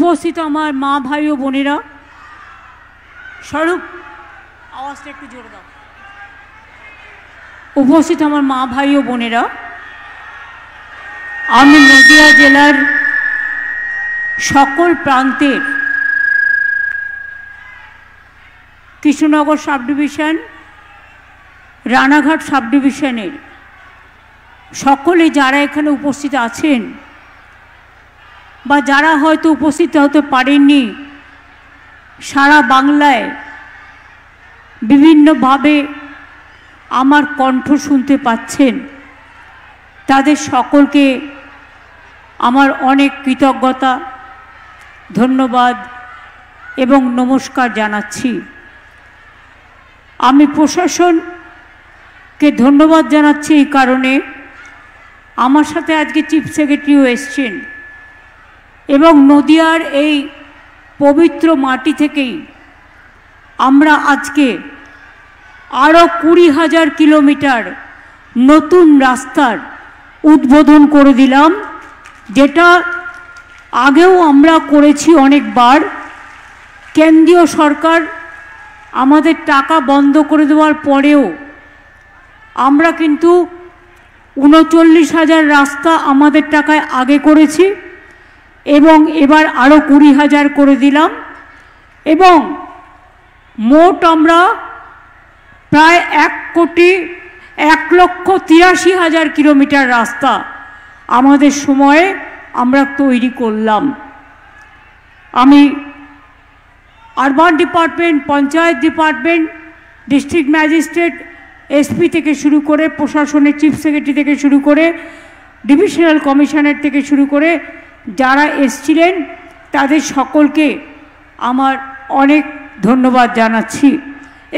উপস্থিত আমার মা ভাই ও বোনেরা, স্বরূপ আওয়াজটা একটু জোরে দাও। উপস্থিত আমার মা ভাই ও বোনেরা, আমি নদিয়া জেলার সকল প্রান্তের Krishnanagar sub division, Ranaghat sub ডিভিশনের সকলে যারা এখানে উপস্থিত আছেন বা যারা হয়তো উপস্থিত হতে পারেননি, সারা বাংলায় বিভিন্নভাবে আমার কণ্ঠ শুনতে পাচ্ছেন, তাদের সকলকে আমার অনেক কৃতজ্ঞতা, ধন্যবাদ এবং নমস্কার জানাচ্ছি। আমি প্রশাসনকে ধন্যবাদ জানাচ্ছি এই কারণে, আমার সাথে আজকে চিফ সেক্রেটারিও এসছেন এবং নদিয়ার এই পবিত্র মাটি থেকেই আমরা আজকে আরও 20,000 কিলোমিটার নতুন রাস্তার উদ্বোধন করে দিলাম, যেটা আগেও আমরা করেছি অনেকবার। কেন্দ্রীয় সরকার আমাদের টাকা বন্ধ করে দেওয়ার পরেও আমরা কিন্তু 39,000 রাস্তা আমাদের টাকায় আগে করেছি এবং এবার আরও 20,000 করে দিলাম এবং মোট আমরা প্রায় 1,83,000 কিলোমিটার রাস্তা আমাদের সময়ে আমরা তৈরি করলাম। আমি urban department, panchayat department, district magistrate, SP থেকে শুরু করে, প্রশাসনের চিফ সেক্রেটারি থেকে শুরু করে, ডিভিশনাল কমিশনার থেকে শুরু করে যারা এসছিলেন তাদের সকলকে আমার অনেক ধন্যবাদ জানাচ্ছি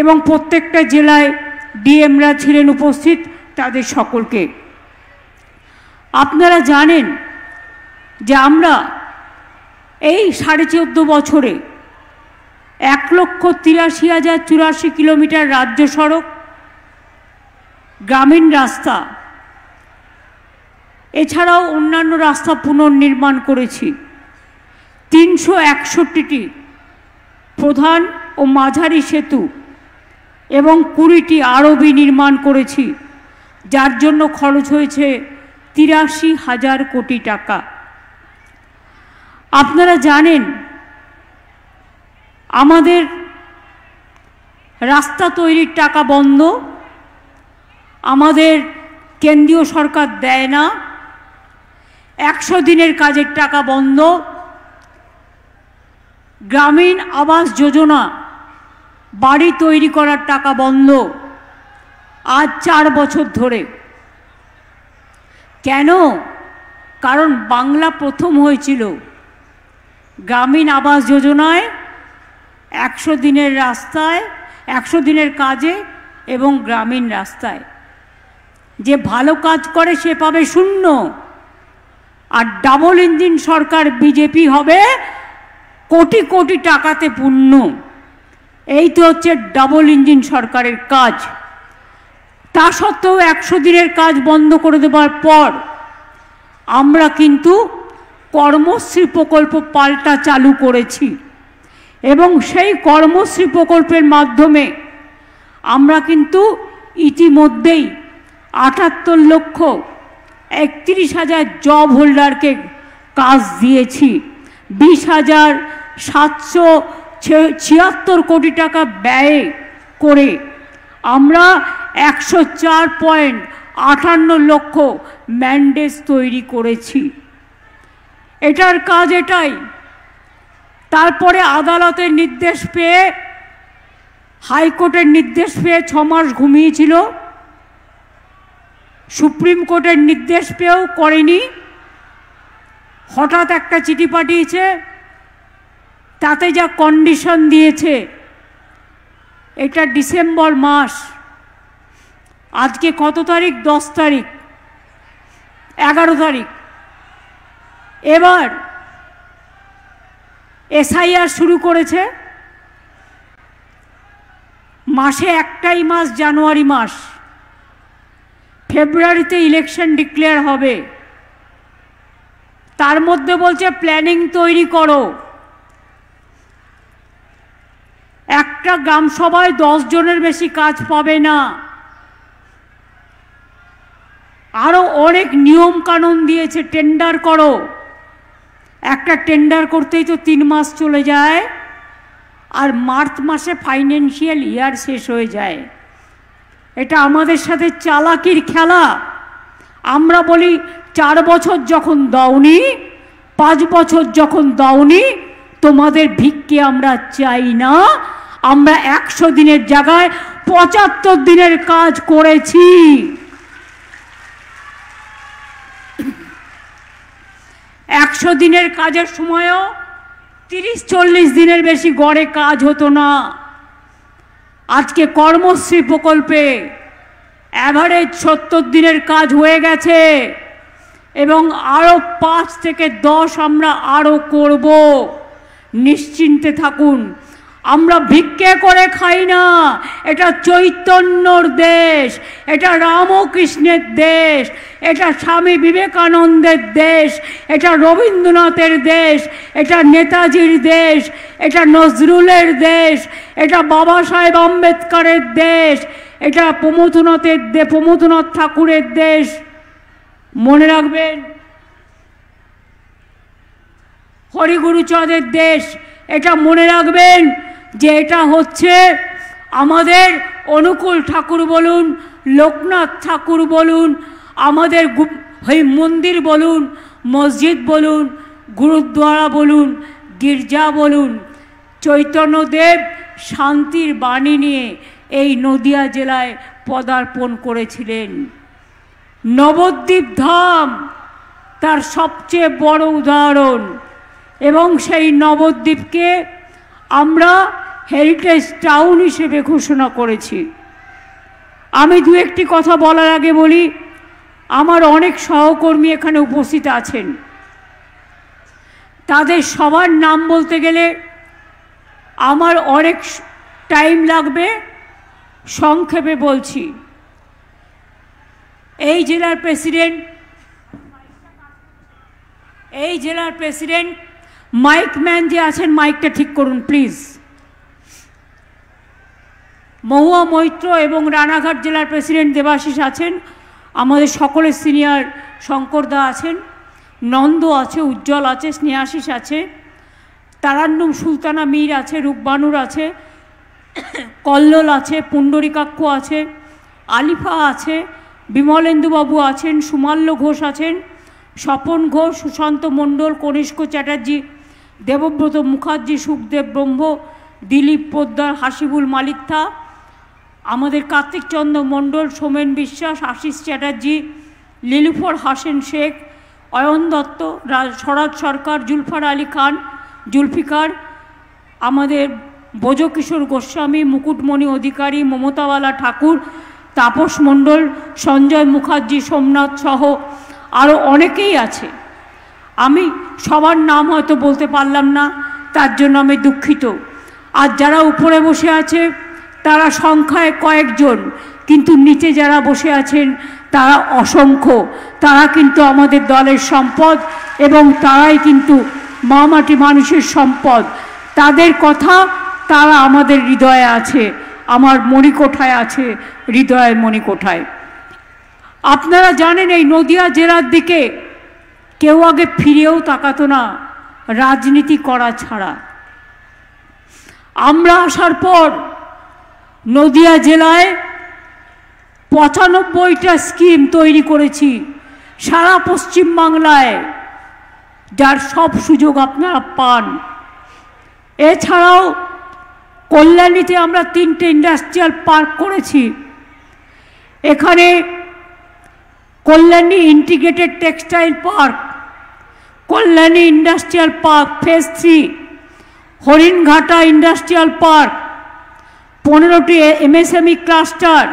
এবং প্রত্যেকটা জেলায় ডিএমরা ছিলেন উপস্থিত, তাদের সকলকে। আপনারা জানেন যে আমরা এই 14.5 বছরে 1,83,084 কিলোমিটার রাজ্য সড়ক, গ্রামীণ রাস্তা এছাড়াও অন্যান্য রাস্তা পুনর্নির্মাণ করেছি। 361টি প্রধান ও মাঝারি সেতু এবং 20টি আরবি নির্মাণ করেছি, যার জন্য খরচ হয়েছে 83,000 কোটি টাকা। আপনারা জানেন আমাদের রাস্তা তৈরির টাকা বন্ধ, আমাদের কেন্দ্রীয় সরকার দেয় না, 100 দিনের কাজের টাকা বন্ধ, গ্রামীণ আবাস যোজনা বাড়ি তৈরি করার টাকা বন্ধ আজ 4 বছর ধরে। কেন? কারণ বাংলা প্রথম হয়েছিল গ্রামীণ আবাস যোজনায়, 100 দিনের রাস্তায়, 100 দিনের কাজে এবং গ্রামীণ রাস্তায়। যে ভালো কাজ করে সে পাবে 0, আর ডাবল ইঞ্জিন সরকার বিজেপি হবে কোটি কোটি টাকাতে পূর্ণ। এই তো হচ্ছে ডাবল ইঞ্জিন সরকারের কাজ। তা সত্ত্বেও 100 দিনের কাজ বন্ধ করে দেওয়ার পর আমরা কিন্তু কর্মশ্রী প্রকল্প পাল্টা চালু করেছি এবং সেই কর্মশ্রী প্রকল্পের মাধ্যমে আমরা কিন্তু ইতিমধ্যেই 78,31,000 জব হোল্ডারকে কাজ দিয়েছি। 20,776 কোটি টাকা ব্যয় করে আমরা 104.58 লক্ষ ম্যান্ডেজ তৈরি করেছি। এটার কাজ এটাই। তারপরে আদালতের নির্দেশ পেয়ে, হাইকোর্টের নির্দেশ পেয়ে 6 মাস ঘুমিয়েছিল, সুপ্রিম কোর্টের নির্দেশ পেয়েও করেনি। হঠাৎ একটা চিঠি পাঠিয়েছে, তাতে যা কন্ডিশন দিয়েছে, এটা ডিসেম্বর মাস, আজকে কত তারিখ? 10 তারিখ, 11 তারিখ। এবার এসআইআর শুরু করেছে, মাসে একটাই মাস, জানুয়ারি মাস। ফেব্রুয়ারিতে ইলেকশন ডিক্লেয়ার হবে। তার মধ্যে বলছে প্ল্যানিং তৈরি করো, একটা গ্রাম সভায় 10 জনের বেশি কাজ পাবে না। আরো অনেক নিয়ম কানুন দিয়েছে, টেন্ডার করো। একটা টেন্ডার করতেই তো 3 মাস চলে যায়, আর মার্চ মাসে ফাইন্যান্সিয়াল ইয়ার শেষ হয়ে যায়। এটা আমাদের সাথে চালাকির খেলা। আমরা বলি 4 বছর যখন দাওনি, 5 বছর যখন দাওনি, তোমাদের ভিক্ষে আমরা চাই না। আমরা 100 দিনের জায়গায় 75 দিনের কাজ করেছি। 100 দিনের কাজের সময়ও 30-40 দিনের বেশি গড়ে কাজ হতো না। আজকে কর্মশ্রী প্রকল্পে অ্যাভারেজ 70 দিনের কাজ হয়ে গেছে, এবং আরও 5 থেকে 10 আমরা আরও করব। নিশ্চিন্তে থাকুন, আমরা ভিক্ষে করে খাই না। এটা চৈতন্যর দেশ, এটা রামকৃষ্ণের দেশ, এটা স্বামী বিবেকানন্দের দেশ, এটা রবীন্দ্রনাথের দেশ, এটা নেতাজির দেশ, এটা নজরুলের দেশ, এটা বাবা সাহেব আম্বেদকরের দেশ, এটা প্রমথনাথ ঠাকুরের দেশ। মনে রাখবেন, হরিগুরুচাঁদের দেশ। এটা মনে রাখবেন যে এটা হচ্ছে আমাদের অনুকূল ঠাকুর বলুন, লোকনাথ ঠাকুর বলুন, আমাদের মন্দির বলুন, মসজিদ বলুন, গুরুদ্বারা বলুন, গির্জা বলুন, চৈতন্যদেব শান্তির বাণী নিয়ে এই নদিয়া জেলায় পদার্পণ করেছিলেন। নবদ্বীপ ধাম তার সবচেয়ে বড় উদাহরণ, এবং সেই নবদ্বীপকে আমরা হেরিটেজ টাউন হিসেবে ঘোষণা করেছি। আমি দু একটি কথা বলার আগে বলি, আমার অনেক সহকর্মী এখানে উপস্থিত আছেন, তাদের সবার নাম বলতে গেলে আমার অনেক টাইম লাগবে, সংক্ষেপে বলছি। এই জেলার প্রেসিডেন্ট মাইকম্যান যে আছেন, মাইকটা ঠিক করুন প্লিজ। মহুয়া মৈত্র এবং রানাঘাট জেলার প্রেসিডেন্ট দেবাশিস আছেন, আমাদের সকলের সিনিয়র শঙ্করদা আছেন, নন্দ আছে, উজ্জ্বল আছে, স্নেহাশিস আছে, তারান্নুম সুলতানা মীর আছে, রূপবানুর আছে, কল্লোল আছে, পুণ্ডরিকাক্ষ আছে, আলিফা আছে, বিমলেন্দুবাবু আছেন, সুমাল্য ঘোষ আছেন, স্বপন ঘোষ, সুশান্ত মণ্ডল, কনিষ্ক চ্যাটার্জি, দেবব্রত মুখার্জি, সুখদেব ব্রহ্ম, দিলীপ পোদ্দার, হাসিবুল মালিথা, আমাদের কার্তিক চন্দ্র মণ্ডল, সোমেন বিশ্বাস, আশিস চ্যাটার্জি, লীলুফর হাসেন শেখ, অয়ন দত্ত, স্বরাজ সরকার, জুলফার আলী খান, জুলফিকার, আমাদের ব্রজকিশোর গোস্বামী, মুকুটমণি অধিকারী, মমতাওয়ালা ঠাকুর, তাপস মণ্ডল, সঞ্জয় মুখার্জি, সোমনাথ সহ আরও অনেকেই আছে। আমি সবার নাম হয়তো বলতে পারলাম না, তার জন্য আমি দুঃখিত। আর যারা উপরে বসে আছে তারা সংখ্যায় কয়েকজন, কিন্তু নিচে যারা বসে আছেন তারা অসংখ্য। তারা কিন্তু আমাদের দলের সম্পদ, এবং তারাই কিন্তু মামাটি মানুষের সম্পদ। তাদের কথা তারা আমাদের হৃদয়ে আছে, আমার মণিকোঠায় আছে, হৃদয়ের মণিকোঠায়। আপনারা জানেন এই নদিয়া জেলার দিকে কেউ আগে ফিরেও তাকাতো না রাজনীতি করা ছাড়া। আমরা আসার পর নদিয়া জেলায় 95টা স্কিম তৈরি করেছি সারা পশ্চিম বাংলায়, যার সব সুযোগ আপনারা পান। এছাড়াও কল্যাণীতে আমরা 3টে ইন্ডাস্ট্রিয়াল পার্ক করেছি। এখানে Kalyani integrated textile park, Kalyani industrial park phase 3, Haringhata industrial park, 15টি এমএসএমই ক্লাস্টার,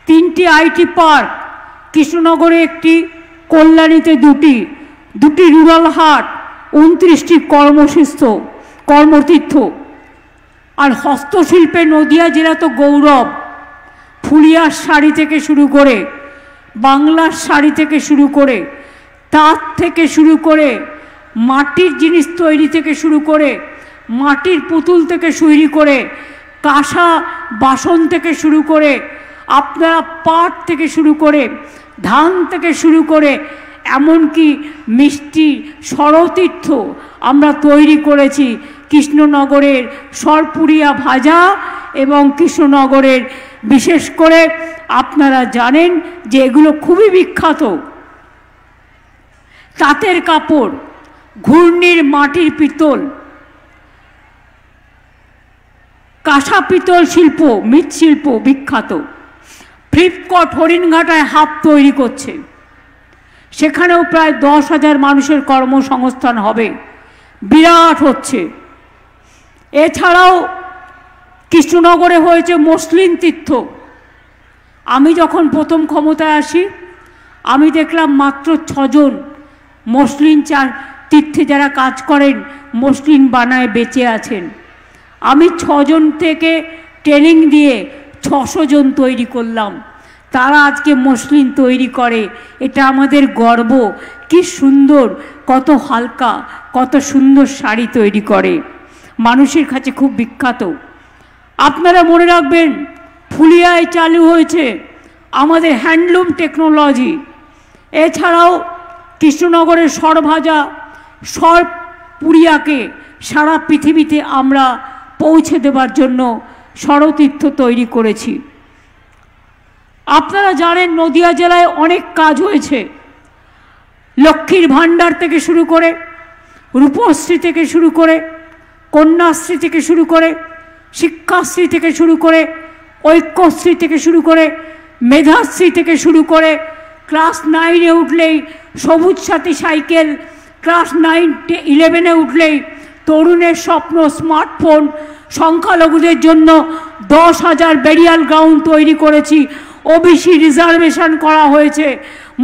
3টি আইটি পার্ক, কৃষ্ণনগরে 1টি, কল্যাণীতে 2টি রুরাল হাট, 29টি কর্মতীর্থ। আর হস্তশিল্পে নদিয়া জেলা তো গৌরব। ফুলিয়ার শাড়ি থেকে শুরু করে, বাংলার শাড়ি থেকে শুরু করে, তাঁত থেকে শুরু করে, মাটির জিনিস তৈরি থেকে শুরু করে, মাটির পুতুল থেকে শুরু করে, কাঁসা বাসন থেকে শুরু করে, আপনারা পাট থেকে শুরু করে, ধান থেকে শুরু করে, এমনকি মিষ্টি সরতীর্থ আমরা তৈরি করেছি। কৃষ্ণনগরের সরপুরিয়া ভাজা এবং কৃষ্ণনগরের বিশেষ করে আপনারা জানেন যে এগুলো খুবই বিখ্যাত। তাঁতের কাপড়, ঘূর্ণির মাটির পিতল, কাঁসা পিতল শিল্প, মৃৎশিল্প বিখ্যাত। ফ্লিপকট হরিণঘাটায় হাব তৈরি করছে, সেখানেও প্রায় 10,000 মানুষের কর্মসংস্থান হবে, বিরাট হচ্ছে। এছাড়াও কৃষ্ণনগরে হয়েছে মসলিন তীর্থ। আমি যখন প্রথম ক্ষমতায় আসি আমি দেখলাম মাত্র 6 জন মসলিন তীর্থে যারা কাজ করেন, মসলিন বানায় বেঁচে আছেন। আমি 6 জন থেকে ট্রেনিং দিয়ে 600 জন তৈরি করলাম, তারা আজকে মসলিন তৈরি করে। এটা আমাদের গর্ব। কি সুন্দর, কত হালকা, কত সুন্দর শাড়ি তৈরি করে, মানুষের কাছে খুব বিখ্যাত। আপনারা মনে রাখবেন, ফুলিয়ায় চালু হয়েছে আমাদের হ্যান্ডলুম টেকনোলজি। এছাড়াও কৃষ্ণনগরের সরভাজা, সরপুরিয়াকে সারা পৃথিবীতে আমরা পৌঁছে দেবার জন্য সরতীর্থ তৈরি করেছি। আপনারা জানেন নদিয়া জেলায় অনেক কাজ হয়েছে, লক্ষ্মীর ভাণ্ডার থেকে শুরু করে, রূপশ্রী থেকে শুরু করে, কন্যাশ্রী থেকে শুরু করে, শিক্ষাশ্রী থেকে শুরু করে, ঐক্যশ্রী থেকে শুরু করে, মেধাশ্রী থেকে শুরু করে, ক্লাস 9-এ উঠলেই সবুজ সাথী সাইকেল, ক্লাস 9-11-এ উঠলেই তরুণের স্বপ্ন স্মার্টফোন, সংখ্যালঘুদের জন্য 10,000 বেরিয়াল গ্রাউন্ড তৈরি করেছি, ওবিসি রিজার্ভেশন করা হয়েছে।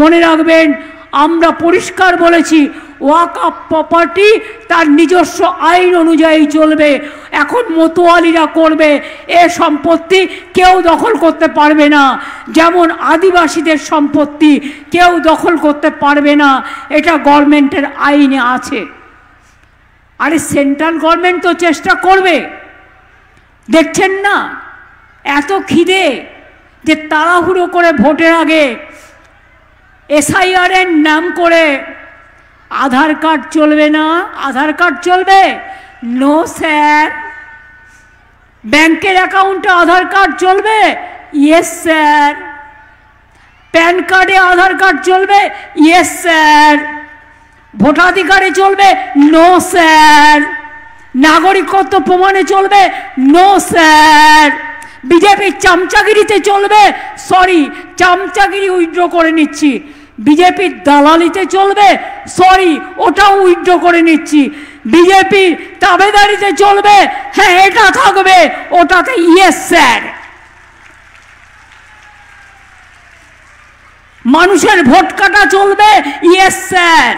মনে রাখবেন, আমরা পরিষ্কার বলেছি ওয়াকফ প্রপার্টি তার নিজস্ব আইন অনুযায়ী চলবে। এখন মতোয়ালিরা করবে, এ সম্পত্তি কেউ দখল করতে পারবে না। যেমন আদিবাসীদের সম্পত্তি কেউ দখল করতে পারবে না, এটা গভর্নমেন্টের আইনে আছে। আরে সেন্ট্রাল গভর্নমেন্ট তো চেষ্টা করবে, দেখছেন না এত খিদে যে তাড়াহুড়ো করে ভোটের আগে SIR এর নাম করে আধার কার্ড চলবে না, আধার কার্ড চলবে, নো স্যার। ব্যাংকের অ্যাকাউন্টে আধার কার্ড চলবে, ইয়েস স্যার। প্যান কার্ডে আধার কার্ড চলবে, ইয়েস স্যার। ভোটাধিকারে চলবে, নো স্যার। নাগরিকত্ব প্রমাণে চলবে, নো স্যার। বিজেপির চামচাগিরিতে চলবে, সরি চামচাগিরি উইথড্র করে নিচ্ছি। বিজেপির দালালিতে চলবে, সরি ওটাও উইথড্র করে নিচ্ছি। বিজেপির তাবেদারিতে চলবে, হ্যাঁ এটা থাকবে, ওটাতে ইয়েস স্যার। মানুষের ভোট কাটা চলবে, ইয়েস স্যার।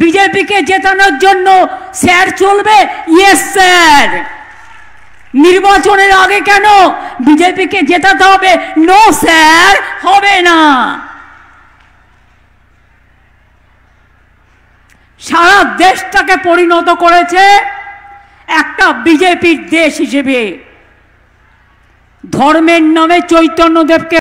বিজেপিকে জেতানোর জন্য স্যার চলবে, ইয়েস স্যার। নির্বাচনের আগে কেন বিজেপিকে জেতাতে হবে, নো স্যার, হবে না। সারা দেশটাকে পরিণত করেছে একটা বিজেপির দেশ হিসেবে। ধর্মের নামে চৈতন্যদেবকে